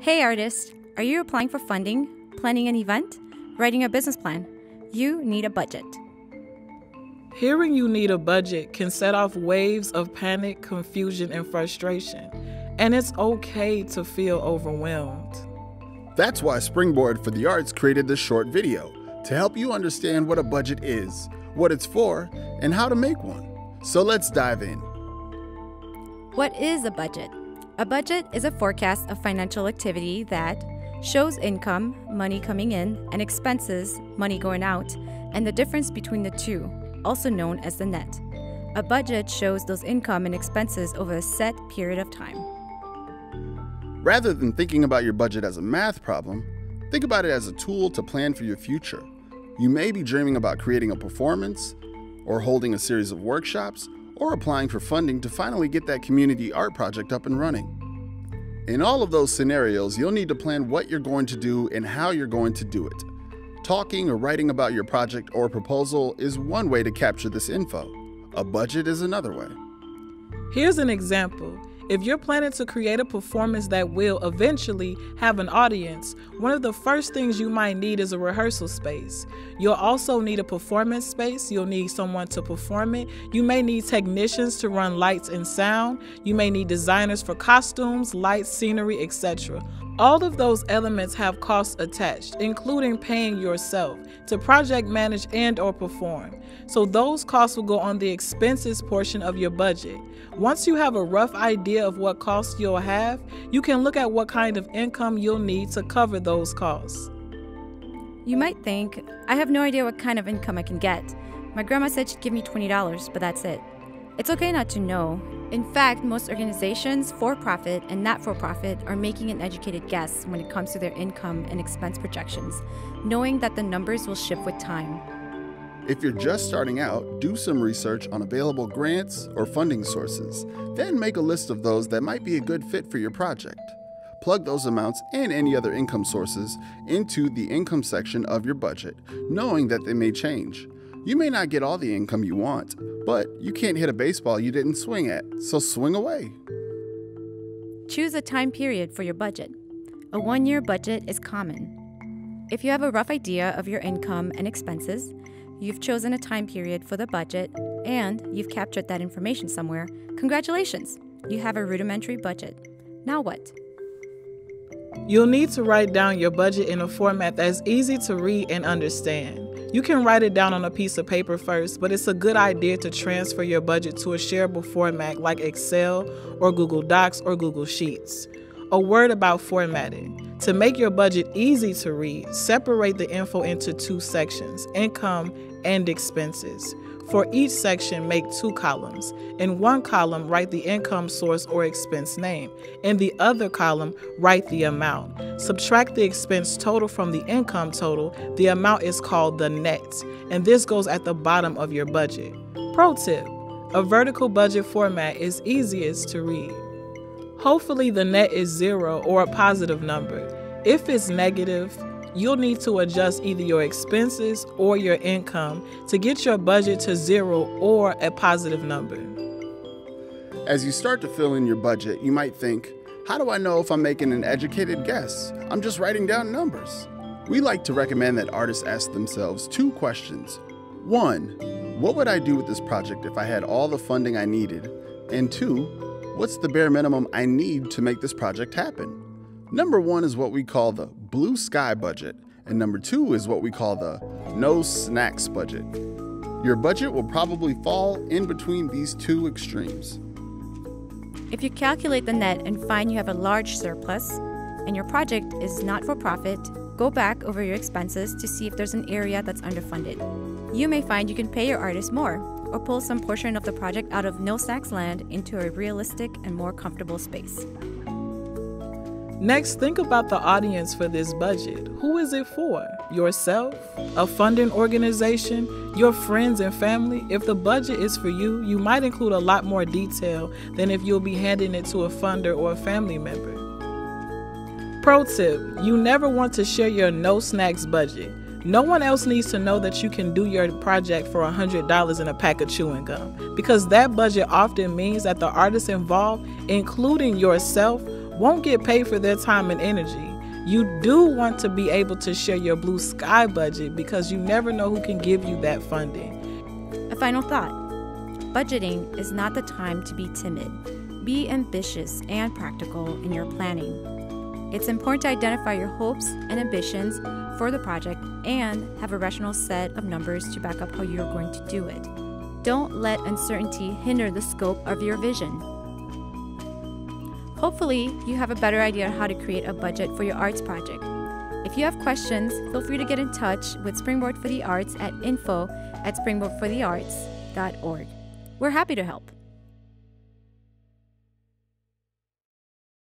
Hey artist, are you applying for funding, planning an event, writing a business plan? You need a budget. Hearing you need a budget can set off waves of panic, confusion, and frustration, and it's okay to feel overwhelmed. That's why Springboard for the Arts created this short video to help you understand what a budget is, what it's for, and how to make one. So let's dive in. What is a budget? A budget is a forecast of financial activity that shows income, money coming in, and expenses, money going out, and the difference between the two, also known as the net. A budget shows those income and expenses over a set period of time. Rather than thinking about your budget as a math problem, think about it as a tool to plan for your future. You may be dreaming about creating a performance, or holding a series of workshops, or applying for funding to finally get that community art project up and running. In all of those scenarios, you'll need to plan what you're going to do and how you're going to do it. Talking or writing about your project or proposal is one way to capture this info. A budget is another way. Here's an example. If you're planning to create a performance that will eventually have an audience, one of the first things you might need is a rehearsal space. You'll also need a performance space. You'll need someone to perform it. You may need technicians to run lights and sound. You may need designers for costumes, lights, scenery, etc. All of those elements have costs attached, including paying yourself to project manage and/or perform. So those costs will go on the expenses portion of your budget. Once you have a rough idea of what costs you'll have, you can look at what kind of income you'll need to cover those costs. You might think, I have no idea what kind of income I can get. My grandma said she'd give me $20, but that's it. It's okay not to know. In fact, most organizations, for-profit and not-for-profit, are making an educated guess when it comes to their income and expense projections, knowing that the numbers will shift with time. If you're just starting out, do some research on available grants or funding sources. Then make a list of those that might be a good fit for your project. Plug those amounts and any other income sources into the income section of your budget, knowing that they may change. You may not get all the income you want, but you can't hit a baseball you didn't swing at, so swing away. Choose a time period for your budget. A one-year budget is common. If you have a rough idea of your income and expenses, you've chosen a time period for the budget, and you've captured that information somewhere, congratulations! You have a rudimentary budget. Now what? You'll need to write down your budget in a format that's easy to read and understand. You can write it down on a piece of paper first, but it's a good idea to transfer your budget to a shareable format like Excel or Google Docs or Google Sheets. A word about formatting. To make your budget easy to read, separate the info into two sections, income and expenses. For each section, make 2 columns. In one column, write the income source or expense name. In the other column, write the amount. Subtract the expense total from the income total. The amount is called the net, and this goes at the bottom of your budget. Pro tip: a vertical budget format is easiest to read. Hopefully the net is 0 or a positive number. If it's negative, you'll need to adjust either your expenses or your income to get your budget to 0 or a positive number. As you start to fill in your budget, you might think, how do I know if I'm making an educated guess? I'm just writing down numbers. We like to recommend that artists ask themselves 2 questions. 1, what would I do with this project if I had all the funding I needed? And 2, what's the bare minimum I need to make this project happen? Number 1 is what we call the blue sky budget, and number 2 is what we call the no snacks budget. Your budget will probably fall in between these 2 extremes. If you calculate the net and find you have a large surplus, and your project is not for profit, go back over your expenses to see if there's an area that's underfunded. You may find you can pay your artist more, or pull some portion of the project out of no snacks land into a realistic and more comfortable space. Next, think about the audience for this budget. Who is it for? Yourself? A funding organization? Your friends and family? If the budget is for you, you might include a lot more detail than if you'll be handing it to a funder or a family member. Pro tip: you never want to share your no snacks budget. No one else needs to know that you can do your project for $100 in a pack of chewing gum, because that budget often means that the artists involved, including yourself, won't get paid for their time and energy. You do want to be able to share your blue sky budget because you never know who can give you that funding. A final thought. Budgeting is not the time to be timid. Be ambitious and practical in your planning. It's important to identify your hopes and ambitions for the project and have a rational set of numbers to back up how you're going to do it. Don't let uncertainty hinder the scope of your vision. Hopefully, you have a better idea on how to create a budget for your arts project. If you have questions, feel free to get in touch with Springboard for the Arts at info@springboardforthearts.org. We're happy to help.